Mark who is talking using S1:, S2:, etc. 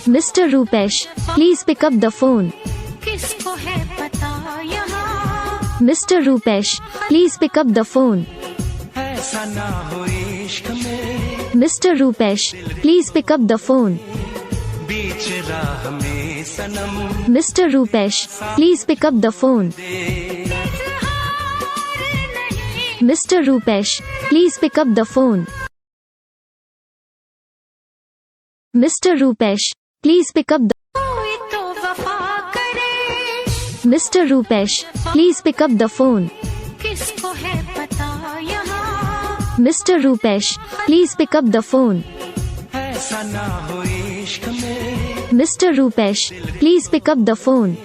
S1: Mr. Rupesh, please pick up the phone.
S2: किसको है पता यहाँ
S1: Mr. Rupesh, please pick up the phone.
S3: ऐसा ना हो इश्क में
S1: Mr. Rupesh, please pick up the phone.
S3: बीच राह में सनम
S1: Mr. Rupesh, please pick up the phone. Mr. Rupesh, please pick up the phone. Mr. Rupesh, please pick up the
S2: कोई तो वफा करे
S1: Mr. Rupesh, please pick up the phone.
S2: किसको है पता यहाँ
S1: Mr. Rupesh, please pick up the phone.
S3: ऐसा ना हो इश्क में
S1: Mr. Rupesh, please pick up the phone.